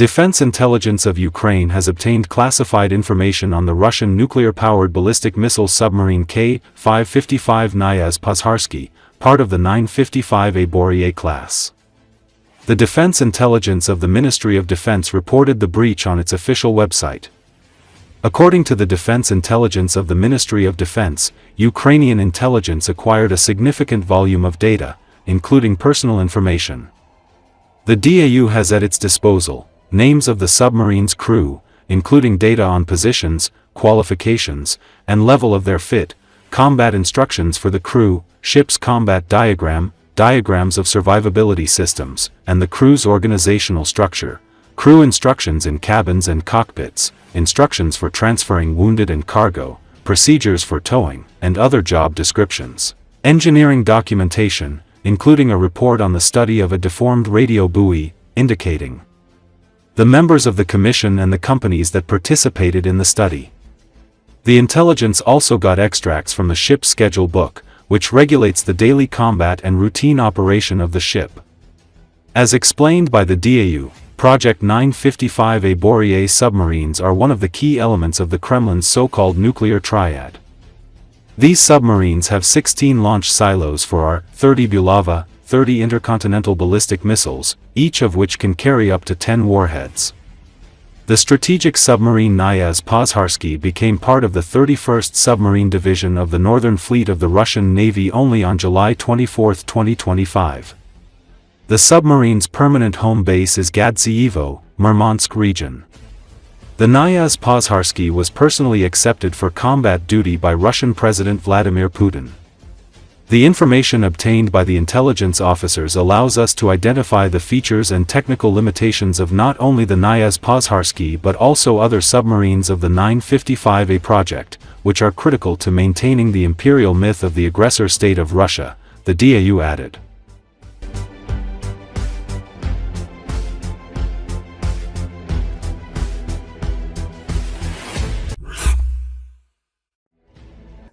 Defense intelligence of Ukraine has obtained classified information on the Russian nuclear-powered ballistic missile submarine K-555 Knyaz Pozharskiy, part of the 955A Borey-A class. The Defense Intelligence of the Ministry of Defense reported the breach on its official website. According to the Defense Intelligence of the Ministry of Defense, Ukrainian intelligence acquired a significant volume of data, including personal information. The DAU has at its disposal names of the submarine's crew, including data on positions, qualifications, and level of their fit, combat instructions for the crew, ship's combat diagram, diagrams of survivability systems, and the crew's organizational structure, crew instructions in cabins and cockpits, instructions for transferring wounded and cargo, procedures for towing, and other job descriptions. Engineering documentation, including a report on the study of a deformed radio buoy, indicating the members of the commission and the companies that participated in the study. The intelligence also got extracts from the ship's schedule book, which regulates the daily combat and routine operation of the ship. As explained by the DAU, Project 955A Borey-A submarines are one of the key elements of the Kremlin's so-called nuclear triad. These submarines have 16 launch silos for our 30 Bulava, 30 intercontinental ballistic missiles, each of which can carry up to 10 warheads. The strategic submarine Knyaz Pozharskiy became part of the 31st Submarine Division of the Northern Fleet of the Russian Navy only on July 24, 2025. The submarine's permanent home base is Gadzeyevo, Murmansk region. The Knyaz Pozharskiy was personally accepted for combat duty by Russian President Vladimir Putin. The information obtained by the intelligence officers allows us to identify the features and technical limitations of not only the Knyaz Pozharskiy but also other submarines of the 955A project, which are critical to maintaining the imperial myth of the aggressor state of Russia, the DAU added.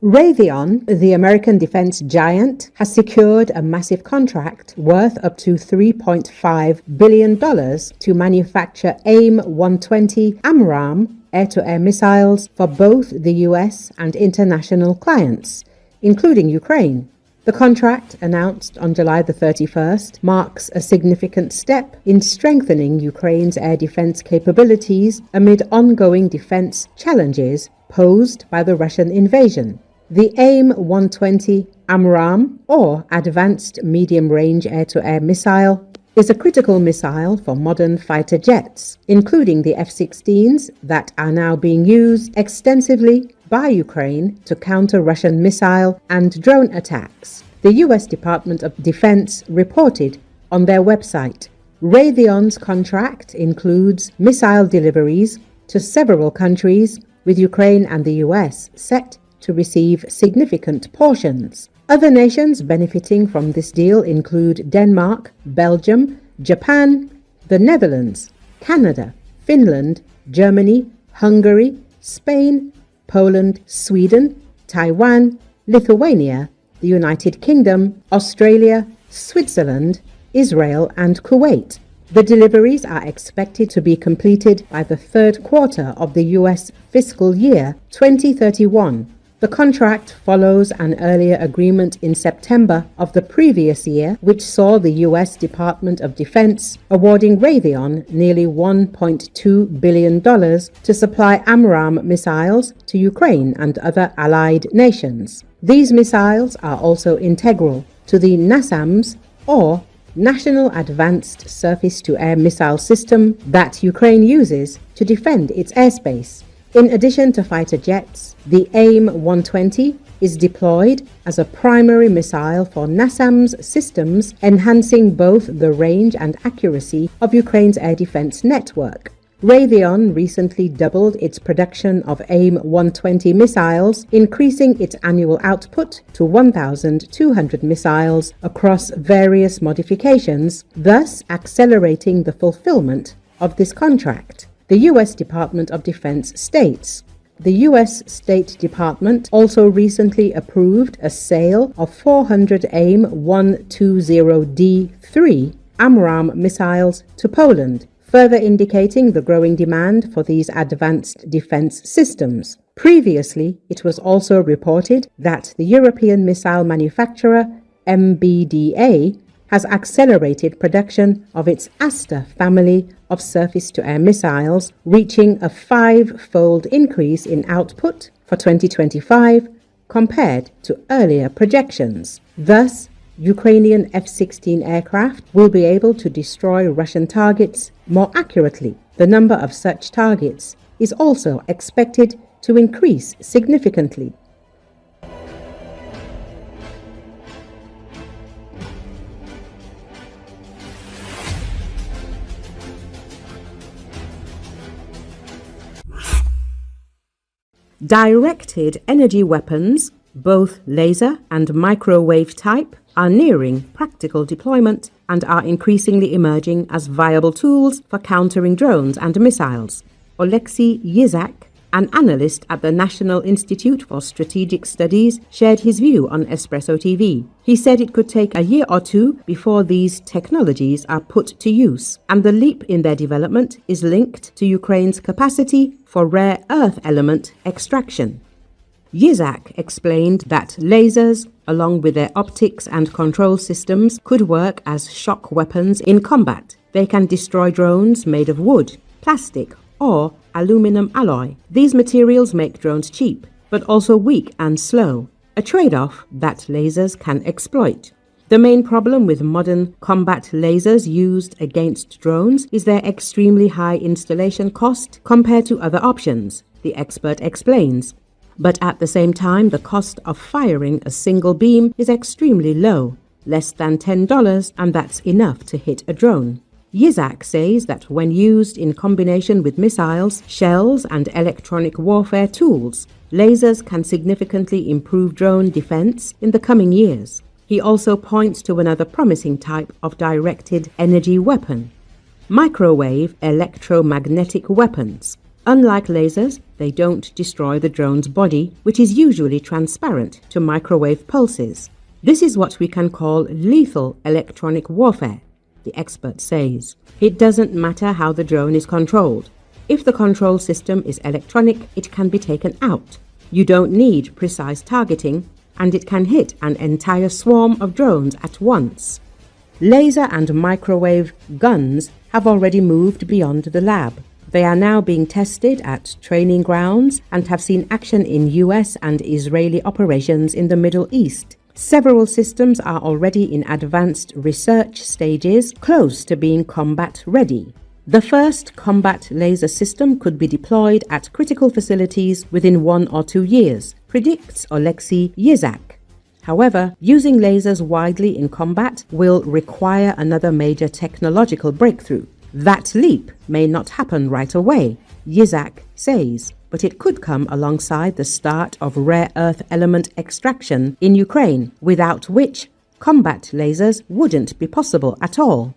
Raytheon, the American defense giant, has secured a massive contract worth up to $3.5 billion to manufacture AIM-120 AMRAAM air-to-air missiles for both the US and international clients, including Ukraine. The contract, announced on July the 31st, marks a significant step in strengthening Ukraine's air defense capabilities amid ongoing defense challenges posed by the Russian invasion. The AIM-120 AMRAAM, or Advanced Medium-Range Air-to-Air Missile, is a critical missile for modern fighter jets, including the F-16s that are now being used extensively by Ukraine to counter Russian missile and drone attacks. The US Department of Defense reported on their website. Raytheon's contract includes missile deliveries to several countries, with Ukraine and the US set to receive significant portions. Other nations benefiting from this deal include Denmark, Belgium, Japan, the Netherlands, Canada, Finland, Germany, Hungary, Spain, Poland, Sweden, Taiwan, Lithuania, the United Kingdom, Australia, Switzerland, Israel, and Kuwait. The deliveries are expected to be completed by the third quarter of the US fiscal year 2031. The contract follows an earlier agreement in September of the previous year, which saw the US Department of Defense awarding Raytheon nearly $1.2 billion to supply AMRAAM missiles to Ukraine and other allied nations. These missiles are also integral to the NASAMS, or National Advanced Surface-to-Air Missile System, that Ukraine uses to defend its airspace. In addition to fighter jets, the AIM-120 is deployed as a primary missile for NASAMS systems, enhancing both the range and accuracy of Ukraine's air defense network. Raytheon recently doubled its production of AIM-120 missiles, increasing its annual output to 1,200 missiles across various modifications, thus accelerating the fulfillment of this contract. The U.S. Department of Defense states, the U.S. State Department also recently approved a sale of 400 AIM-120D3 AMRAAM missiles to Poland, further indicating the growing demand for these advanced defense systems. Previously, it was also reported that the European missile manufacturer MBDA has accelerated production of its Aster family of surface-to-air missiles, reaching a 5-fold increase in output for 2025 compared to earlier projections. Thus, Ukrainian F-16 aircraft will be able to destroy Russian targets more accurately. The number of such targets is also expected to increase significantly. Directed energy weapons, both laser and microwave type, are nearing practical deployment and are increasingly emerging as viable tools for countering drones and missiles. Oleksiy Yizak, an analyst at the National Institute for Strategic Studies, shared his view on Espresso TV. He said it could take a year or two before these technologies are put to use, and the leap in their development is linked to Ukraine's capacity for rare earth element extraction. Yizak explained that lasers, along with their optics and control systems, could work as shock weapons in combat. They can destroy drones made of wood, plastic, or aluminum alloy. These materials make drones cheap, but also weak and slow, a trade-off that lasers can exploit. The main problem with modern combat lasers used against drones is their extremely high installation cost compared to other options, the expert explains. But at the same time, the cost of firing a single beam is extremely low, less than $10, and that's enough to hit a drone. Yizak says that when used in combination with missiles, shells, and electronic warfare tools, lasers can significantly improve drone defense in the coming years. He also points to another promising type of directed energy weapon: microwave electromagnetic weapons. Unlike lasers, they don't destroy the drone's body, which is usually transparent to microwave pulses. This is what we can call lethal electronic warfare, the expert says. It doesn't matter how the drone is controlled. If the control system is electronic, it can be taken out. You don't need precise targeting, and it can hit an entire swarm of drones at once. Laser and microwave guns have already moved beyond the lab. They are now being tested at training grounds and have seen action in US and Israeli operations in the Middle East. Several systems are already in advanced research stages, close to being combat ready. The first combat laser system could be deployed at critical facilities within 1 or 2 years, predicts Oleksiy Yizak. However, using lasers widely in combat will require another major technological breakthrough. That leap may not happen right away, Yizak says, but it could come alongside the start of rare earth element extraction in Ukraine, without which combat lasers wouldn't be possible at all.